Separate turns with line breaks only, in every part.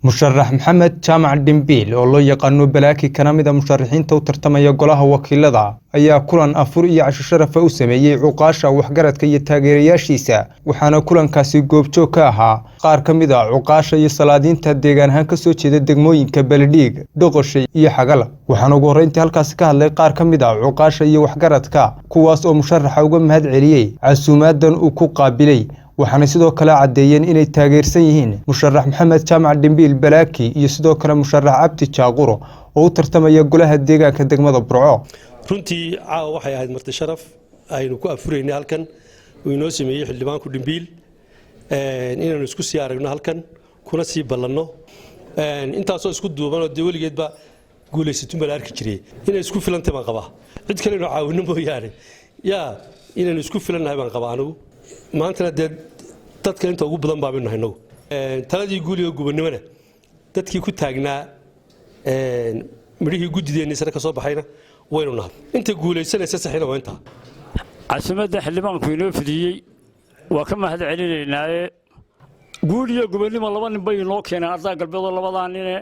musharax maxamed jaamac dhimbiil oo loo yaqaano balaaki kana mid ah musharaxiinta u tartamaya golaha wakiilada ayaa kulan afur iyo casho sharaf u sameeyay cuqaasha waxgaradka iyo taageerayaashiisa waxaana kulankaasi goobjoog ka ahaa qaar ka mid ah cuqaasha iyo salaadiinta deegaan ahaan ka soo jeeda degmooyinka Baladhiig, Doqoshay iyo Xagala waxaana ugu horeyntii halkaas ka hadlay qaar ka mid ah cuqaasha iyo waxgaradka kuwaas oo musharaxa uga mahad celiyay casuumadan uu ku qaabilay waxaana sidoo kale cadeeyeen inay taageersan yihiin musharax maxamed jaamac dhimbiil balaaki iyo sidoo kale musharax abti jaaquro oo u tartamaya golaha deegaanka degmada Burco
runtii caawa waxay ahayd marti sharaf aynu ku afureynay halkan oo inoo sameeyay xildhibaanku dhimbiil inaanu isku sii aragno halkan kuna sii ballanno intaasoo isku duuban oo weligeedba guuleysatun baa la arki jiray inay isku filantay baan qabaa cid kale inuu caawino mooyaane inaanu isku filannahay baan qabaa anigu maantana dadka inta ugu badan baabinu hayno taladii guuliga gubannimada dadkii ku taagnaa midhihii gudideennii sare ka soo baxayna waynu nahay inta guulaysanaysa saxiina waa intaa
caasimada xildhibaanku inoo fidiyey waa ka mahad celinaynaaye guuliga gubannimo laba nin bay inoo keeneen ardaa galbeedoo labadaa nine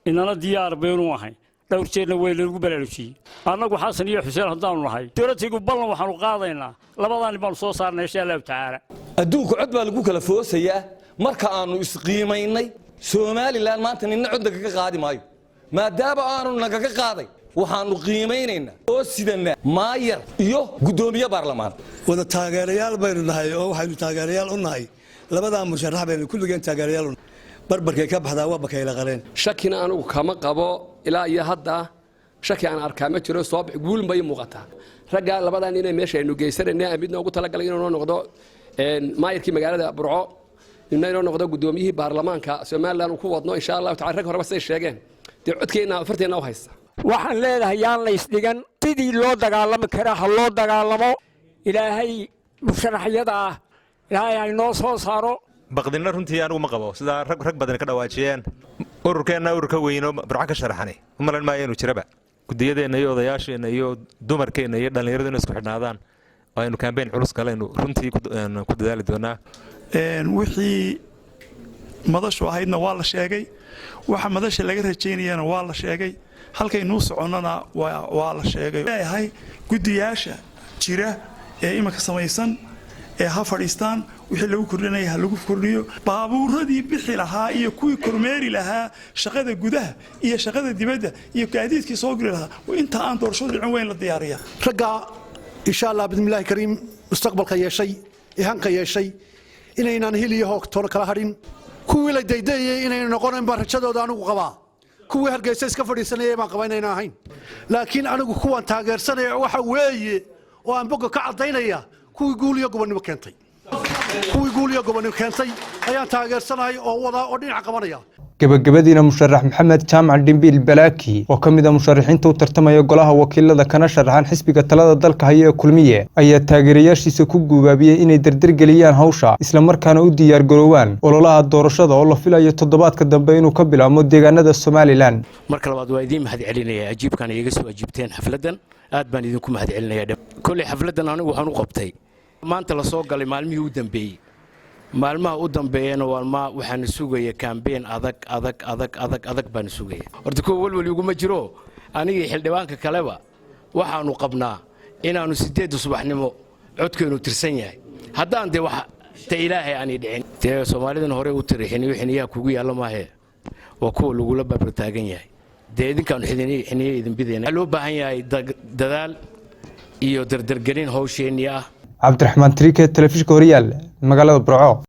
inana diyaar baynu ahay dhowr jeerna way lagu balaarujiyey annagu xasan iyo xuseen haddaanu nahay dowladtiigu ballan waxaanu qaadaynaa labadaa nin baanu soo saarnay insha allahu tacaala
adduunku cod baa lagu kala foosayaa marka aanu isqiimaynay Soomaaliland maanta ninna cod nagaga qaadi maayo maadaama aanu nagaga qaaday waxaanu qiimaynaynaa oo sidana maayar iyo gudoomiye baarlamaan
wada taageerayaal baynu nahay oo waxaynu taageerayaal u nahay labadaa musharax baynu kulligeen taageerayaal barbarkay ka baxdaa waa bakayla qareen
shakina anigu kama qabo ilaa iyo hadda shaki aan arkaa ma jiro soo guulin bay muuqataa ragga labadan inay meesha aynu geysanayna midna ugu talagalay inuu noqdo maayirkii magaalada Burco inuu noqdo gudoomiyihii baarlamaanka Soomaaliland uu ku wadno insha Allah tacaala rag horeba say sheegeen codkeena farteena u haysta
waxaan leedahay yaan la isdhigan sidii loo dagaalami karaa ha loo dagaalamo ilaahay musharaxyada ilaahay ay noo soo saaro
baqdina runtii anigu ma qabo sida rag badan ka dhawaajiyeen ururkeena ururka weyno Burco ka sharaxanay umalan ma aynu jiraba gudiyadeena iyo odayaasheena iyo dumarkeena iyo dhalinyarada isku xidhnaadaan aynu campaign culus galayno runtii ku dadaali doonaa
wixii madashu ahaydna waa la sheegay waxa madasha laga rajeynayana waa la sheegay halkaynu soconana waa la sheegay leeyahay gudiyaasha jira ee imaka samaysan ee ha fadhiistaan wixii lagu kordhinaya ha lagu kordhiyo baabuuradii bixi lahaa iyo kuwii kormeeri lahaa shaqada gudaha iyo shaqada dibadda iyo gaadiidkii soo geli lahaa inta aan doorasho dhicin weyn la diyaariyaa
ragga insha Allah bismillaahi kariim mustaqbalka yeeshay ihanka yeeshay inaynan hiliyo hoogtoon kala hadhin kuwii la daydeeyay inaynan noqonin baan rajadooda anigu qabaa kuwii Hargeysa iska fadhiisanayay baan qabaa inaynan ahayn laakiin anigu kuwan taageersanaya waxa weeye oo aan boga ka cadaynaya kuwii guuliga gobonnimo keentay ayaan taageersanahay oo wada oo dhinac qabanaya
gabagabadiina musharax maxamed jaamac dhimbiil balaaki oo ka mid ah musharaxiinta u tartamaya golaha wakiilada kana sharaxan xisbiga talada dalka haya kulmiye ayaa taageerayaashiisa ku guubaabiyay inay dardargeliyaan hawsha isla markaana u diyaar garoowaan ololaha doorashada oo la filayo toddobaadka dambe inuu ka bilaabo deegaanada Soomaaliland
marka labaad waa idin mahad celinaya ajiibkan iyaga soo ajiibteen xafladan aad baan idinku mahad celinaya kulli xafladan anigu waxaan u qabtay maanta la soo galay maalmihii u dambeeyay maalmaha u dambeeyana waxaan sugayay campaign adag baan sugayay horta ko walwal ugu ma jiro aniga xildhibaanka kaleba waxaanu qabnaa inaanu 8 subaxnimo codkeenu tirsan yahay haddaan de wax ta ilaahay aan dhicin te Soomaalidan hore u tirixin wixiniya kugu yaalo maahe waa ko lagu la barbar taagan yahay de idinkaan xiniye idin bidayna loo baahan yahay dadaal iyo dardargelin hawsheennii ah
Cabdiraxmaan Trike telefishinka Horyaal magaalada Burco